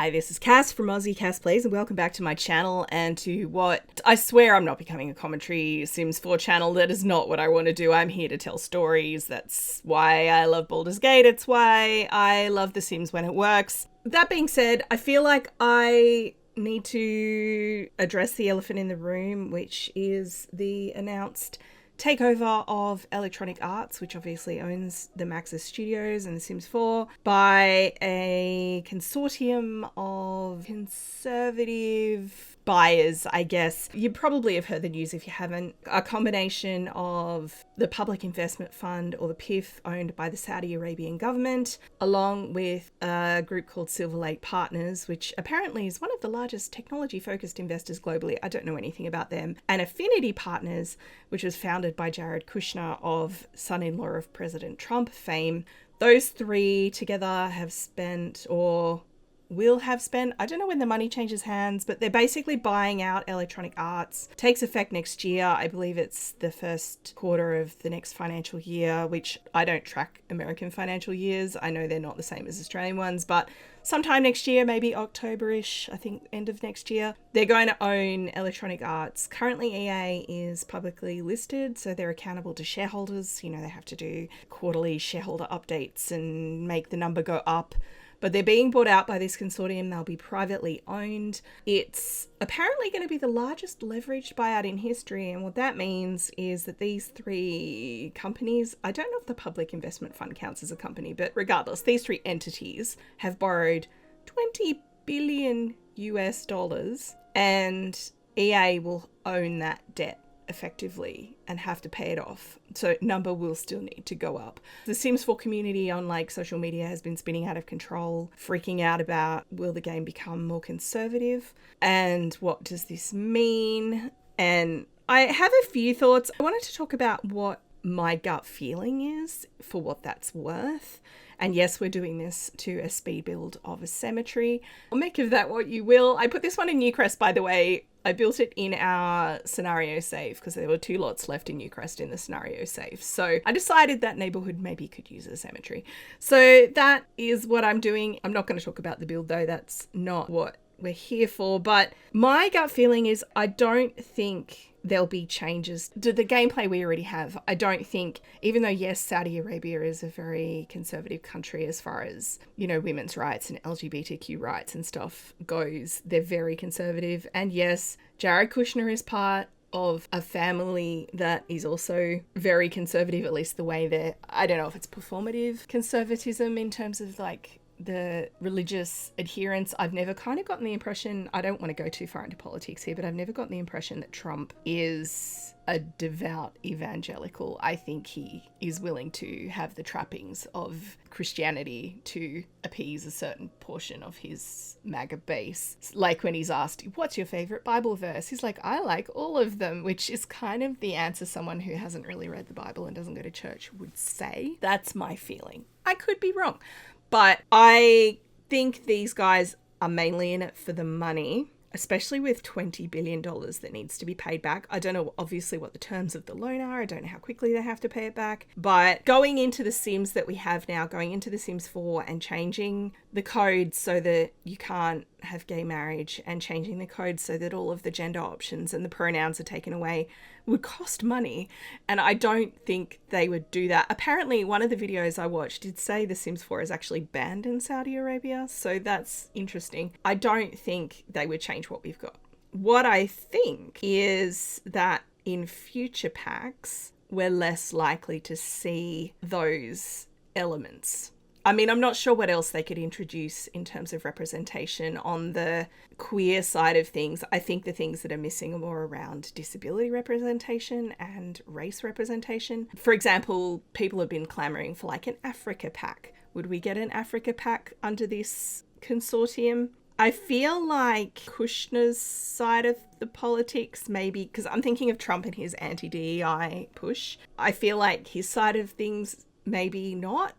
Hi, this is Cass from Aussie Cass Plays, and welcome back to my channel and to what I swear I'm not becoming a commentary Sims 4 channel. That is not what I want to do. I'm here to tell stories. That's why I love Baldur's Gate. It's why I love The Sims when it works. That being said, I feel like I need to address the elephant in the room, which is the announced takeover of Electronic Arts, which obviously owns the Maxis Studios and The Sims 4, by a consortium of conservative buyers, I guess. You probably have heard the news if you haven't. A combination of the Public Investment Fund, or the PIF, owned by the Saudi Arabian government, along with a group called Silver Lake Partners, which apparently is one of the largest technology-focused investors globally. I don't know anything about them. And Affinity Partners, which was founded by Jared Kushner of son-in-law of President Trump fame. Those three together have spent, or will have spent, I don't know when the money changes hands, but they're basically buying out Electronic Arts. Takes effect next year. I believe it's the first quarter of the next financial year, which I don't track American financial years. I know they're not the same as Australian ones, but sometime next year, maybe October-ish, I think end of next year, they're going to own Electronic Arts. Currently, EA is publicly listed, so they're accountable to shareholders. You know, they have to do quarterly shareholder updates and make the number go up. But they're being bought out by this consortium. They'll be privately owned. It's apparently going to be the largest leveraged buyout in history. And what that means is that these three companies, I don't know if the Public Investment Fund counts as a company, but regardless, these three entities have borrowed 20 billion US dollars, and EA will own that debt effectively and have to pay it off. So number will still need to go up. The Sims 4 community on social media has been spinning out of control, freaking out about, will the game become more conservative? And what does this mean? And I have a few thoughts. I wanted to talk about what my gut feeling is for what that's worth. And yes, we're doing this to a speed build of a cemetery. I'll make of that what you will. I put this one in Newcrest, by the way. I built it in our scenario save because there were 2 lots left in Newcrest in the scenario save. So I decided that neighborhood maybe could use a cemetery. So that is what I'm doing. I'm not going to talk about the build though. That's not what we're here for. But my gut feeling is I don't think there'll be changes to the gameplay we already have. I don't think, even though yes, Saudi Arabia is a very conservative country as far as, you know, women's rights and LGBTQ rights and stuff goes, they're very conservative. And yes, Jared Kushner is part of a family that is also very conservative, at least the way they're, I don't know if it's performative conservatism in terms of the religious adherence. I've never kind of gotten the impression, I don't want to go too far into politics here, but I've never gotten the impression that Trump is a devout evangelical. I think he is willing to have the trappings of Christianity to appease a certain portion of his MAGA base. Like when he's asked, what's your favorite Bible verse? He's like, I like all of them, which is kind of the answer someone who hasn't really read the Bible and doesn't go to church would say. That's my feeling. I could be wrong. But I think these guys are mainly in it for the money, especially with $20 billion that needs to be paid back. I don't know, obviously, what the terms of the loan are. I don't know how quickly they have to pay it back. But going into the Sims that we have now, going into the Sims 4 and changing the code so that you can't have gay marriage, and changing the code so that all of the gender options and the pronouns are taken away, would cost money. And I don't think they would do that. Apparently, one of the videos I watched did say The Sims 4 is actually banned in Saudi Arabia. So that's interesting. I don't think they would change what we've got. What I think is that in future packs, we're less likely to see those elements. I mean, I'm not sure what else they could introduce in terms of representation on the queer side of things. I think the things that are missing are more around disability representation and race representation. For example, people have been clamoring for an Africa pack. Would we get an Africa pack under this consortium? I feel like Kushner's side of the politics, maybe, because I'm thinking of Trump and his anti-DEI push. I feel like his side of things, maybe not.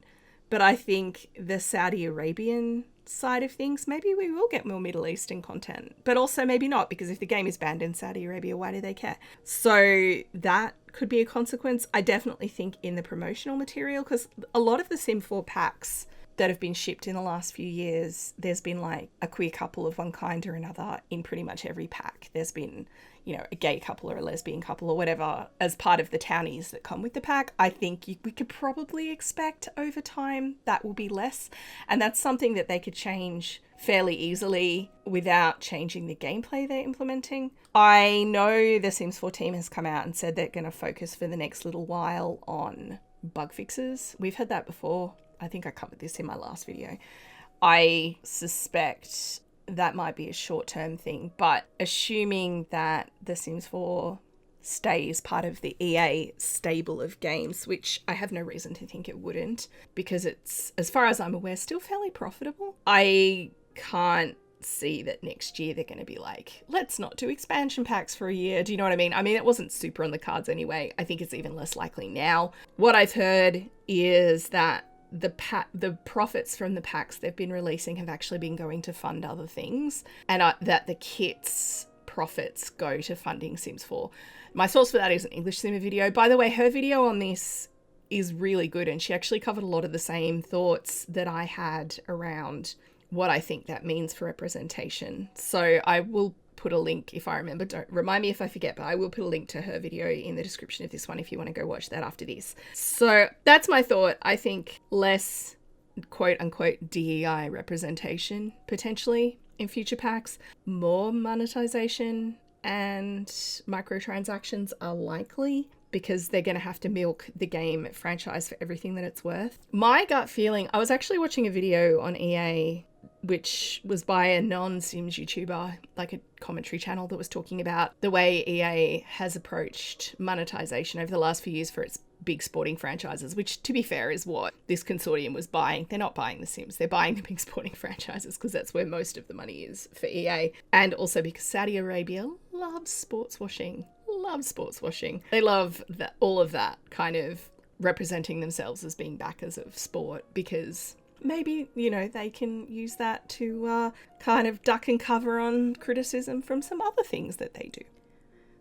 But I think the Saudi Arabian side of things, maybe we will get more Middle Eastern content. But also maybe not, because if the game is banned in Saudi Arabia, why do they care? So that could be a consequence. I definitely think in the promotional material, because a lot of the Sim 4 packs that have been shipped in the last few years, there's been like a queer couple of one kind or another in pretty much every pack. There's been, you know, a gay couple or a lesbian couple or whatever as part of the townies that come with the pack. I think we could probably expect over time that will be less. And that's something that they could change fairly easily without changing the gameplay they're implementing. I know the Sims 4 team has come out and said they're going to focus for the next little while on bug fixes. We've had that before. I think I covered this in my last video. I suspect that might be a short-term thing, but assuming that The Sims 4 stays part of the EA stable of games, which I have no reason to think it wouldn't, because it's, as far as I'm aware, still fairly profitable. I can't see that next year they're going to be like, let's not do expansion packs for a year. Do you know what I mean? I mean, it wasn't super on the cards anyway. I think it's even less likely now. What I've heard is that the profits from the packs they've been releasing have actually been going to fund other things, and that the kits profits go to funding Sims 4. My source for that is an English Simmer video. By the way, her video on this is really good, and she actually covered a lot of the same thoughts that I had around what I think that means for representation. So I will put a link, if I remember, don't remind me if I forget, but I will put a link to her video in the description of this one if you want to go watch that after this. So that's my thought. I think less quote unquote DEI representation potentially in future packs, more monetization and microtransactions are likely, because they're going to have to milk the game franchise for everything that it's worth. My gut feeling, I was actually watching a video on EA which was by a non-Sims YouTuber, like a commentary channel, that was talking about the way EA has approached monetization over the last few years for its big sporting franchises, which, to be fair, is what this consortium was buying. They're not buying the Sims, they're buying the big sporting franchises, because that's where most of the money is for EA. And also because Saudi Arabia loves sports washing. They love that, all of that kind of representing themselves as being backers of sport, because maybe, you know, they can use that to kind of duck and cover on criticism from some other things that they do.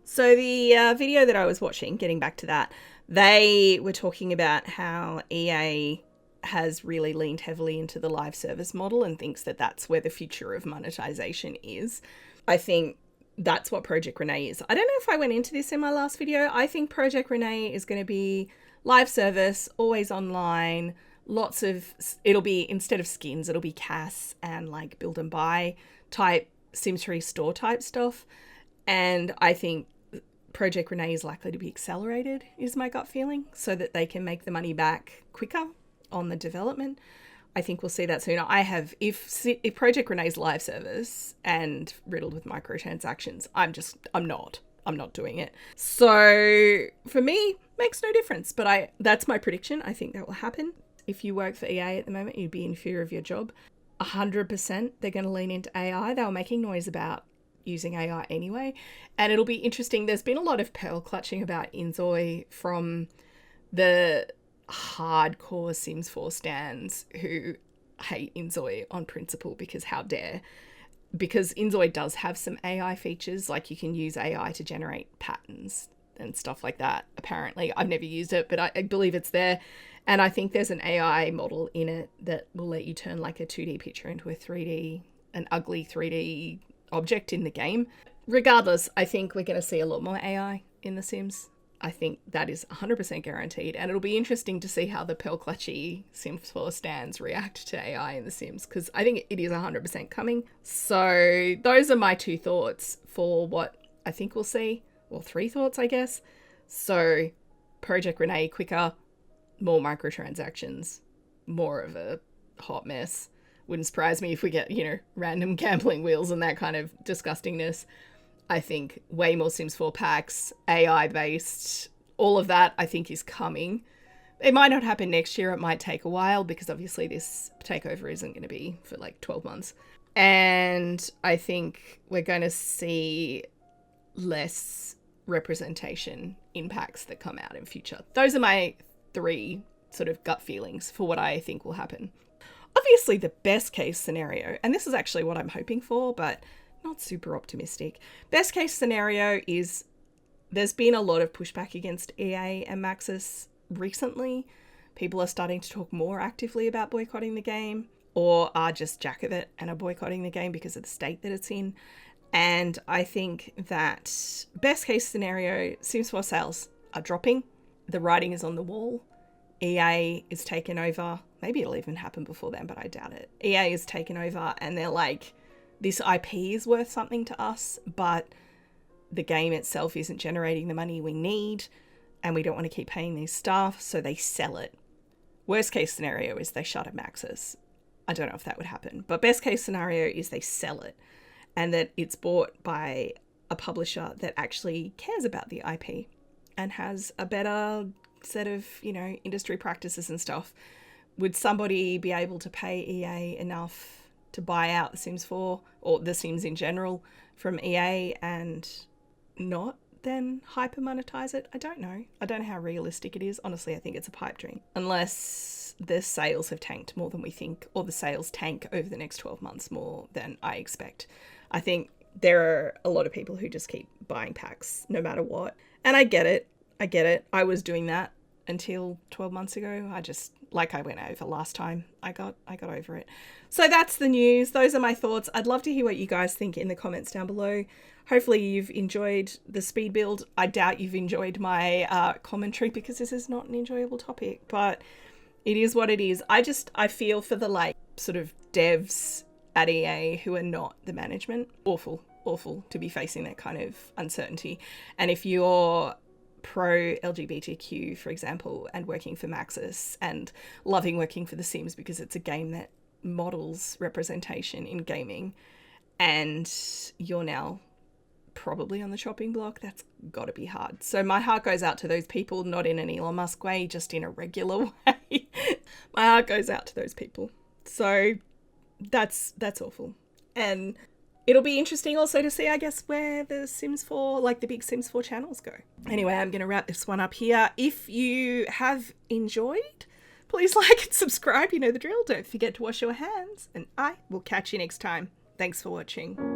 So the video that I was watching, getting back to that, they were talking about how EA has really leaned heavily into the live service model and thinks that that's where the future of monetization is. I think that's what Project Renee is. I don't know if I went into this in my last video. I think Project Renee is going to be live service, always online, lots of, it'll be, instead of skins, it'll be CAS and like build and buy type Sims 3 store type stuff. And I think Project Renee is likely to be accelerated, is my gut feeling, so that they can make the money back quicker on the development. I think we'll see that sooner. If Project Renee's live service and riddled with microtransactions, I'm not doing it. So for me, makes no difference, but that's my prediction. I think that will happen. If you work for EA at the moment, you'd be in fear of your job. 100% they're going to lean into AI. They were making noise about using AI anyway. And it'll be interesting. There's been a lot of pearl clutching about Inzoi from the hardcore Sims 4 stans who hate Inzoi on principle, because how dare. Because Inzoi does have some AI features, like you can use AI to generate patterns and stuff like that, apparently. I've never used it, but I believe it's there. And I think there's an AI model in it that will let you turn like a 2D picture into an ugly 3D object in the game. Regardless, I think we're going to see a lot more AI in The Sims. I think that is 100% guaranteed. And it'll be interesting to see how the pearl clutchy Sims 4 stans react to AI in The Sims, because I think it is 100% coming. So those are my two thoughts for what I think we'll see. Well, three thoughts, I guess. So Project Renee quicker, more microtransactions, more of a hot mess. Wouldn't surprise me if we get, you know, random gambling wheels and that kind of disgustingness. I think way more Sims 4 packs, AI based, all of that I think is coming. It might not happen next year. It might take a while, because obviously this takeover isn't going to be for like 12 months. And I think we're going to see less representation in packs that come out in future. Those are my three sort of gut feelings for what I think will happen. Obviously, the best case scenario, and this is actually what I'm hoping for, but not super optimistic. Best case scenario is there's been a lot of pushback against EA and Maxis recently people are starting to talk more actively about boycotting the game, or are just jack of it and are boycotting the game because of the state that it's in. And I think that best case scenario, Sims 4 sales are dropping. The writing is on the wall. EA is taken over. Maybe it'll even happen before then, but I doubt it. EA is taken over and they're like, this IP is worth something to us, but the game itself isn't generating the money we need and we don't want to keep paying these staff, so they sell it. Worst case scenario is they shut at Maxis. I don't know if that would happen, but best case scenario is they sell it and that it's bought by a publisher that actually cares about the IP and has a better set of, industry practices and stuff. Would somebody be able to pay EA enough to buy out The Sims 4 or The Sims in general from EA and not then hyper monetize it? I don't know. I don't know how realistic it is. Honestly, I think it's a pipe dream. Unless the sales have tanked more than we think, or the sales tank over the next 12 months more than I expect. I think there are a lot of people who just keep buying packs no matter what. And I get it. I was doing that until 12 months ago. I went over last time. I got over it. So that's the news. Those are my thoughts. I'd love to hear what you guys think in the comments down below. Hopefully you've enjoyed the speed build. I doubt you've enjoyed my commentary because this is not an enjoyable topic, but it is what it is. I feel for the sort of devs at EA who are not the management. Awful to be facing that kind of uncertainty. And if you're pro LGBTQ, for example, and working for Maxis and loving working for The Sims because it's a game that models representation in gaming, and you're now probably on the chopping block, that's got to be hard. So my heart goes out to those people, not in an Elon Musk way, just in a regular way. My heart goes out to those people. So that's awful. And it'll be interesting also to see, I guess, where the Sims 4, the big Sims 4 channels go. Anyway, I'm going to wrap this one up here. If you have enjoyed, please like and subscribe. You know the drill. Don't forget to wash your hands. And I will catch you next time. Thanks for watching.